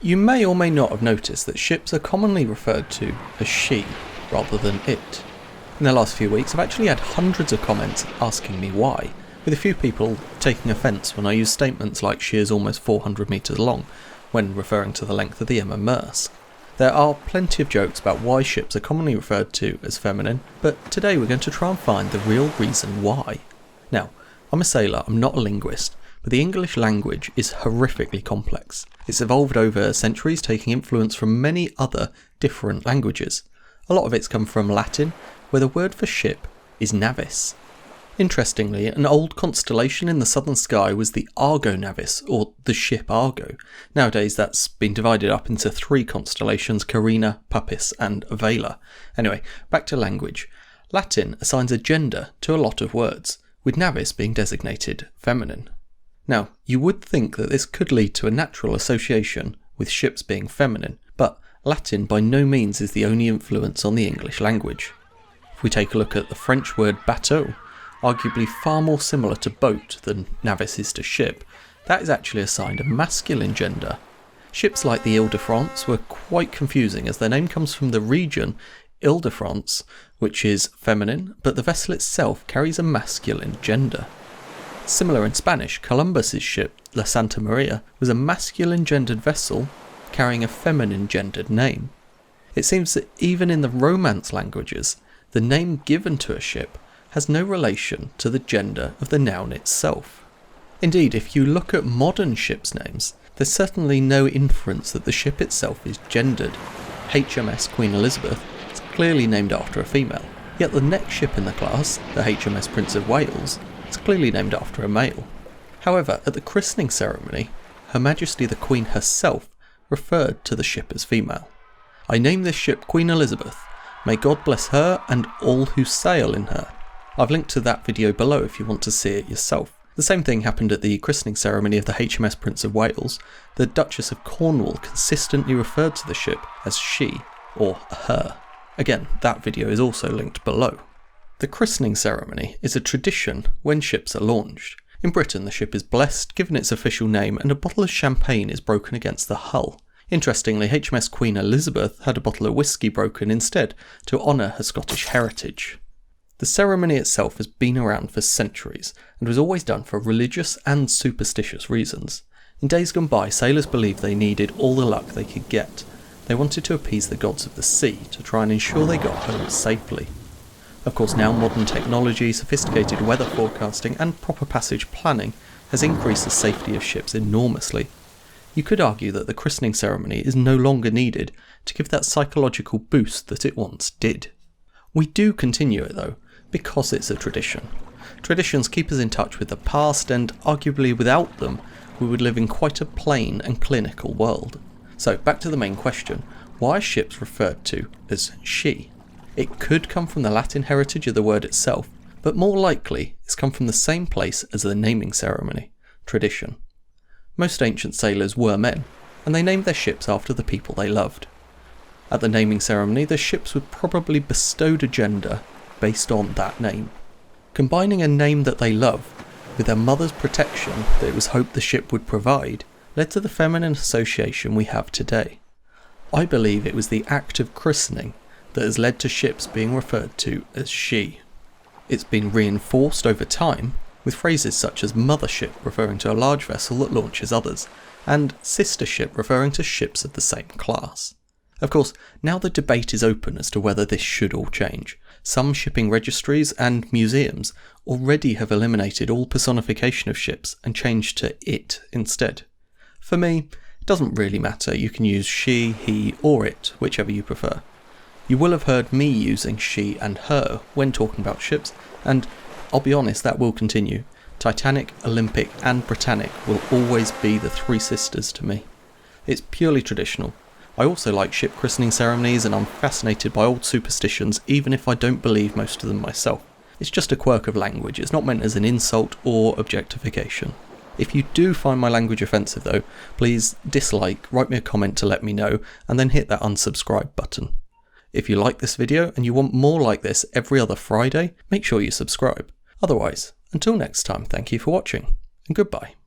You may or may not have noticed that ships are commonly referred to as she rather than it. In the last few weeks I've actually had hundreds of comments asking me why, with a few people taking offence when I use statements like she is almost 400 metres long when referring to the length of the Merse. There are plenty of jokes about why ships are commonly referred to as feminine, but today we're going to try and find the real reason why. Now, I'm a sailor, I'm not a linguist, but the English language is horrifically complex. It's evolved over centuries, taking influence from many other different languages. A lot of it's come from Latin, where the word for ship is navis. Interestingly, an old constellation in the southern sky was the Argo Navis, or the ship Argo. Nowadays that's been divided up into 3 constellations: Carina, Puppis and Vela. Anyway, back to language. Latin assigns a gender to a lot of words, with navis being designated feminine. Now, you would think that this could lead to a natural association with ships being feminine, but Latin by no means is the only influence on the English language. If we take a look at the French word bateau, arguably far more similar to boat than navis is to ship, that is actually assigned a masculine gender. Ships like the Ile-de-France were quite confusing as their name comes from the region Ile-de-France, which is feminine, but the vessel itself carries a masculine gender. Similar in Spanish, Columbus's ship, La Santa Maria, was a masculine gendered vessel carrying a feminine gendered name. It seems that even in the Romance languages, the name given to a ship has no relation to the gender of the noun itself. Indeed, if you look at modern ships' names, there's certainly no inference that the ship itself is gendered. HMS Queen Elizabeth is clearly named after a female, yet the next ship in the class, the HMS Prince of Wales, is clearly named after a male. However, at the christening ceremony, Her Majesty the Queen herself referred to the ship as female. "I name this ship Queen Elizabeth. May God bless her and all who sail in her." I've linked to that video below if you want to see it yourself. The same thing happened at the christening ceremony of the HMS Prince of Wales. The Duchess of Cornwall consistently referred to the ship as she or her. Again, that video is also linked below. The christening ceremony is a tradition when ships are launched. In Britain, the ship is blessed, given its official name, and a bottle of champagne is broken against the hull. Interestingly, HMS Queen Elizabeth had a bottle of whiskey broken instead to honour her Scottish heritage. The ceremony itself has been around for centuries and was always done for religious and superstitious reasons. In days gone by, sailors believed they needed all the luck they could get. They wanted to appease the gods of the sea to try and ensure they got home safely. Of course, now modern technology, sophisticated weather forecasting and proper passage planning has increased the safety of ships enormously. You could argue that the christening ceremony is no longer needed to give that psychological boost that it once did. We do continue it though, because it's a tradition. Traditions keep us in touch with the past, and arguably without them, we would live in quite a plain and clinical world. So back to the main question, why are ships referred to as she? It could come from the Latin heritage of the word itself, but more likely it's come from the same place as the naming ceremony, tradition. Most ancient sailors were men, and they named their ships after the people they loved. At the naming ceremony, the ships were probably bestowed a gender based on that name. Combining a name that they love with their mother's protection that it was hoped the ship would provide led to the feminine association we have today. I believe it was the act of christening that has led to ships being referred to as she. It's been reinforced over time with phrases such as mothership referring to a large vessel that launches others, and sister ship referring to ships of the same class. Of course, now the debate is open as to whether this should all change. Some shipping registries and museums already have eliminated all personification of ships and changed to it instead. For me, it doesn't really matter, you can use she, he or it, whichever you prefer. You will have heard me using she and her when talking about ships, and I'll be honest, that will continue. Titanic, Olympic and Britannic will always be the 3 sisters to me. It's purely traditional. I also like ship christening ceremonies, and I'm fascinated by old superstitions even if I don't believe most of them myself. It's just a quirk of language, it's not meant as an insult or objectification. If you do find my language offensive though, please dislike, write me a comment to let me know, and then hit that unsubscribe button. If you like this video and you want more like this every other Friday, make sure you subscribe. Otherwise, until next time, thank you for watching, and goodbye.